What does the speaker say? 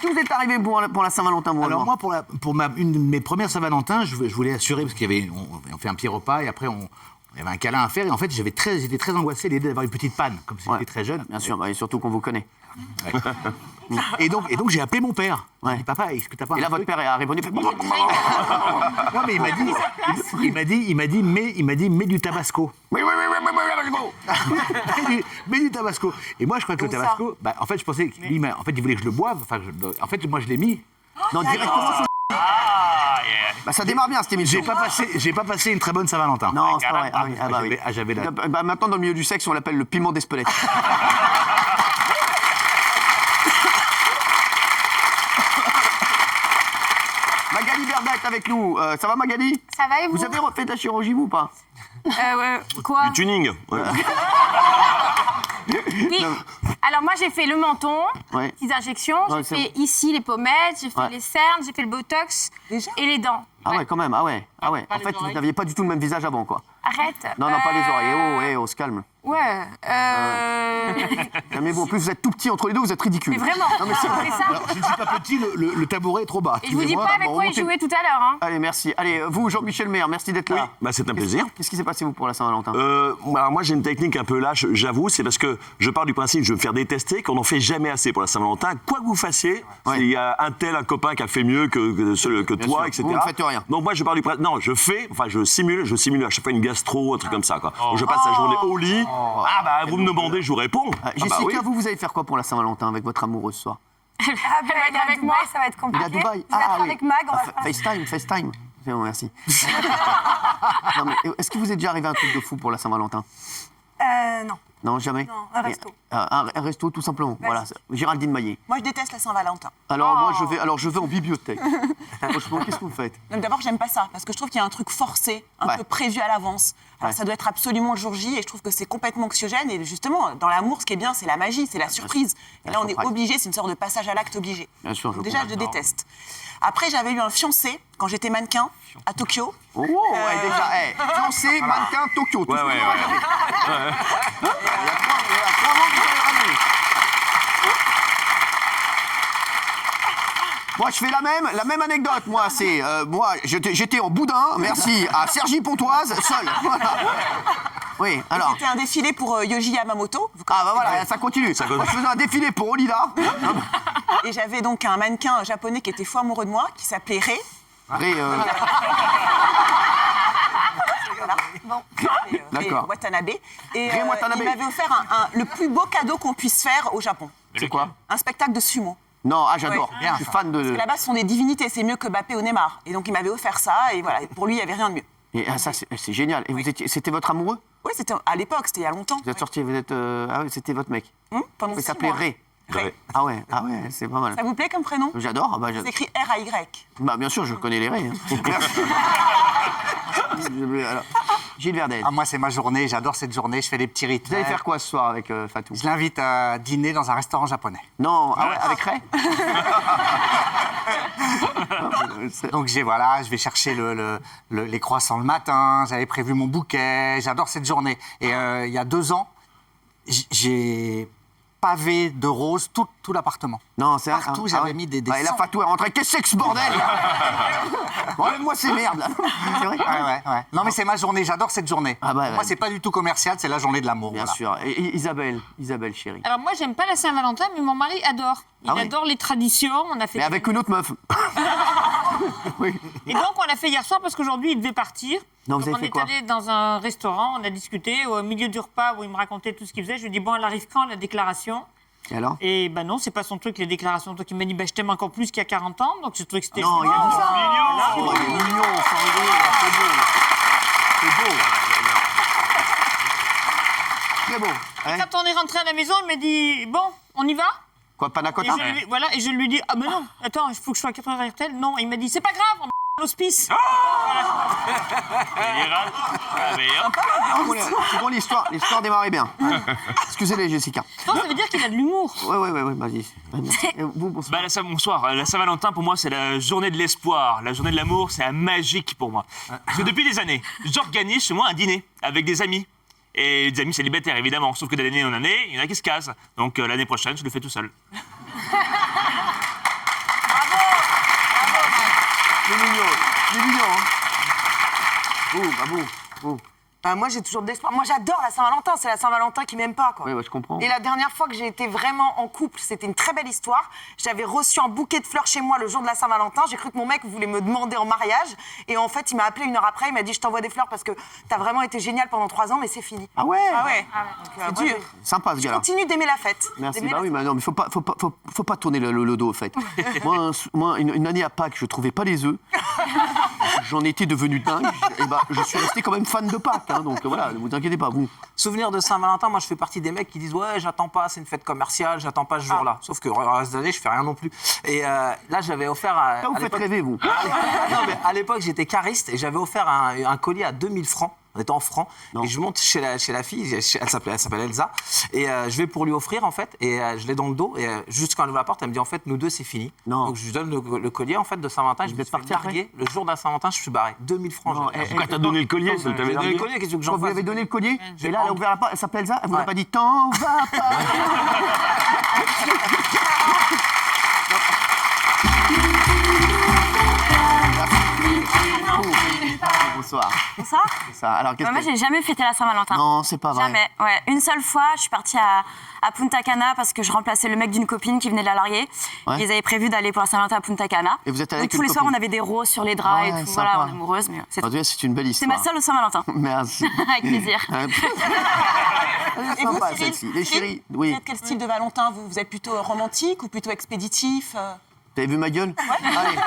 que vous êtes arrivé pour la Saint-Valentin, moi? Alors moi, une de mes premières Saint-Valentin, je voulais assurer, parce on fait un petit repas, et après, il y avait un câlin à faire, et en fait, j'étais très angoissé l'idée d'avoir une petite panne, comme si j'étais très jeune. Bien sûr, et surtout qu'on vous connaît. Ouais. Et donc j'ai appelé mon père. Ouais. J'ai dit, papa, est-ce que t'as pas Et là, votre père a répondu... Non, mais il m'a dit, mets du tabasco. Oui, Mets du tabasco. Et moi, je crois que le tabasco, en fait, je pensais qu'il il voulait que je le boive. En fait, moi, je l'ai mis. Non, directement sur... ça démarre bien, cette émission. J'ai pas passé une très bonne Saint-Valentin. Non, c'est pas vrai. Oui. J'avais la... Maintenant, dans le milieu du sexe, on l'appelle le piment d'Espelette. Magali Berda est avec nous. Ça va, Magali? Ça va et vous? Vous avez refait de la chirurgie, vous, ou pas? Quoi? Du tuning. Ouais. Oui. Alors moi j'ai fait le menton, Ouais. petites injections, Ouais, j'ai c'est fait ici les pommettes, j'ai fait les cernes, j'ai fait le botox et les dents. Ah ouais, quand même, ah ouais. En fait, vous n'aviez pas du tout le même visage avant, quoi. Arrête. Non, pas les oreilles. On se calme. Ouais. Calmez-vous. En plus, vous êtes tout petit entre les deux, vous êtes ridicule. Mais vraiment, Non, mais c'est vrai. c'est ça. Alors, je ne suis pas petit, le tabouret est trop bas. Et je vous dis pas avec quoi il jouait tout à l'heure. Hein. Allez, merci. Allez, vous, Jean-Michel Maire, merci d'être là. C'est un plaisir. Qu'est-ce qui s'est passé, vous, pour la Saint-Valentin? Alors moi, j'ai une technique un peu lâche, j'avoue. C'est parce que je pars du principe, je vais me faire détester, qu'on n'en fait jamais assez pour la Saint-Valentin. Quoi que vous fassiez, Ouais. il y a un copain qui a fait mieux que toi, sûr. etc. Vous ne faites rien. Donc moi, je pars du principe, non, je simule à chaque fois une gastro, un truc comme ça, quoi. Donc, je passe la journée au lit. Vous me demandez, je vous réponds. Jessica, Oui. vous allez faire quoi pour la Saint-Valentin avec votre amoureuse ce soir? Elle va être avec moi. Ça va être Il est compliqué. à Dubaï. Je vais être avec Mag. On va faire... FaceTime. C'est bon, merci. Non, mais est-ce qu'il vous est déjà arrivé un truc de fou pour la Saint-Valentin? Non. Non, jamais. Non, un resto. Un resto, tout simplement. Voilà, Géraldine Maillet. Moi, je déteste la Saint-Valentin. Alors, moi, je vais en bibliothèque. Franchement, qu'est-ce que vous faites? Donc, d'abord, j'aime pas ça, parce que je trouve qu'il y a un truc forcé, un peu prévu à l'avance. Alors, ça doit être absolument le jour J, et je trouve que c'est complètement anxiogène. Et justement, dans l'amour, ce qui est bien, c'est la magie, c'est la surprise. Et là, on est obligé, c'est une sorte de passage à l'acte obligé. Bien sûr, Donc, déjà, je déteste. Après, j'avais eu un fiancé quand j'étais mannequin à Tokyo. Oh, déjà, fiancé, mannequin, Tokyo. Tout ce que vous avez ramené. Il y a 3 mots que vous avez ramené. Moi, je fais la même anecdote. Moi, c'est j'étais en boudin, merci, à Cergy-Pontoise, seul. Voilà. Oui, alors. C'était un défilé pour Yohji Yamamoto. Voilà, ça continue. Moi, je faisais un défilé pour Olida. Et j'avais donc un mannequin japonais qui était fou amoureux de moi, qui s'appelait Rei. D'accord. Watanabe. Et Rei Watanabe. il m'avait offert le plus beau cadeau qu'on puisse faire au Japon. C'est quoi? Un spectacle de sumo. Non, j'adore. Ouais. Je suis fan de... Parce que là-bas, ce sont des divinités, c'est mieux que Mbappé ou Neymar. Et donc, il m'avait offert ça, et voilà, pour lui, il n'y avait rien de mieux. Et ça, c'est génial. Et c'était votre amoureux? Oui, c'était à l'époque, c'était il y a longtemps. Vous êtes sorti, ah oui, c'était votre mec. Pendant Il 6 s'appelait mois. Ré. Rei. Ah ouais, c'est pas mal. Ça vous plaît comme prénom? J'adore. C'est écrit R-A-Y. Bien sûr, je connais les Ré. Alors, Gilles Verdel. Moi, c'est ma journée, j'adore cette journée, je fais des petits Vous rituels. allez faire quoi ce soir avec Fatou? Je l'invite à dîner dans un restaurant japonais. Non, avec Ray. Donc je vais chercher les croissants le matin, j'avais prévu mon bouquet, j'adore cette journée. Et il y a 2 ans, j'ai pavé de roses tout l'appartement. Non, c'est Partout, j'avais mis des Et la Fatou est rentrée. Qu'est-ce que c'est que ce bordel? Enlève-moi ces merdes là. C'est vrai? Ouais. Non, mais c'est ma journée, j'adore cette journée. Moi, c'est pas du tout commercial, c'est la journée de l'amour. Bien sûr. Et Isabelle, chérie. Alors moi, j'aime pas la Saint-Valentin, mais mon mari adore. Il adore les traditions. On a fait. Mais avec une autre meuf. Oui. Et donc, on l'a fait hier soir parce qu'aujourd'hui, il devait partir. Non, vous donc, avez fait quoi? on est allé dans un restaurant, on a discuté. Au milieu du repas, où il me racontait tout ce qu'il faisait, je lui ai dit, bon, elle arrive quand, la déclaration? Et alors? Et non, c'est pas son truc, les déclarations. Donc, il m'a dit, je t'aime encore plus qu'il y a 40 ans. Donc, je trouvais que c'était... Non, il a dit ça. Mignon. Il est mignon, sans rigoler. C'est beau. Très beau. Et quand on est rentré à la maison, il m'a dit, bon, on y va? Quoi, panna cotta? Et je lui ai dit, ah mais non, attends, il faut que je sois à 4 heures à RTL. Non, il m'a dit, c'est pas grave, on va à l'hospice. C'est bon, l'histoire démarrait bien. Excusez-les, Jessica. Non, ça veut dire qu'il a de l'humour. Oui, vas-y. Vous, bonsoir. Bonsoir. La Saint-Valentin, pour moi, c'est la journée de l'espoir. La journée de l'amour, c'est magique pour moi. Parce que depuis des années, j'organise chez moi un dîner avec des amis. Et des amis célibataires, évidemment. Sauf que d'année en année, il y en a qui se casent. Donc l'année prochaine, je le fais tout seul. Vous. Moi, j'ai toujours de l'espoir. Moi, j'adore la Saint-Valentin. C'est la Saint-Valentin qui m'aime pas, quoi. Oui, je comprends. Et la dernière fois que j'ai été vraiment en couple, c'était une très belle histoire. J'avais reçu un bouquet de fleurs chez moi le jour de la Saint-Valentin. J'ai cru que mon mec voulait me demander en mariage. Et en fait, il m'a appelé 1 heure après. Il m'a dit, je t'envoie des fleurs parce que t'as vraiment été génial pendant 3 ans, mais c'est fini. Ah ouais. C'est dur. Sympa, ce Je gars-là. continue d'aimer la fête. Merci. D'aimer Bah la oui, fête. mais non, mais faut pas tourner le dos, au fait. moi, une année à Pâques, je trouvais pas les œufs. J'en étais devenu dingue. Et bah, je suis resté quand même fan de Pâques. Hein, donc voilà, ne vous inquiétez pas, vous. Souvenir de Saint-Valentin, moi je fais partie des mecs qui disent ouais, j'attends pas, c'est une fête commerciale, j'attends pas ce jour-là. Sauf que le reste de l'année, je fais rien non plus. Et là, j'avais offert à. Là, vous faites rêver, vous. Non, mais à l'époque, j'étais cariste et j'avais offert un collier à 2000 francs. On était en francs. Et je monte chez la fille, elle s'appelle Elsa. Et je vais pour lui offrir, en fait. Et je l'ai dans le dos. Et juste quand elle ouvre la porte, elle me dit, en fait, nous deux, c'est fini. Non. Donc je lui donne le collier, en fait, de Saint-Valentin. Je me suis parti largué. Le jour de la Saint-Valentin, je suis barré. 2000 francs. Non, Pourquoi t'as donné le collier? Ça J'ai t'avait donné le largué. collier, qu'est-ce que j'en Quand vous fasse lui avez donné le collier, J'ai et là, elle a ouvert la porte, elle s'appelle Elsa, elle vous a pas dit t'en vas pas. Bonsoir. Bonsoir. Ça. Alors, qu'est-ce Moi, que... j'ai jamais fêté la Saint-Valentin. Non, c'est pas vrai. Jamais. Ouais. Une seule fois, je suis partie à Punta Cana parce que je remplaçais le mec d'une copine qui venait de la larguer. Ouais. Ils avaient prévu d'aller pour la Saint-Valentin à Punta Cana. Et vous êtes allée Donc avec tous une les soirs, copine. on avait des roses sur les draps Ouais, et tout. sympa. Voilà, on est amoureuses, mais c'est En tout cas, c'est une belle c'est histoire. ma seule au Saint-Valentin. Merci. Avec plaisir. Elle est Et vous, sympa, Cyril, celle-ci. Les chéris, Vous oui. êtes quel style de Valentin? Vous êtes plutôt romantique ou plutôt expéditif? T'avez vu ma gueule? Allez,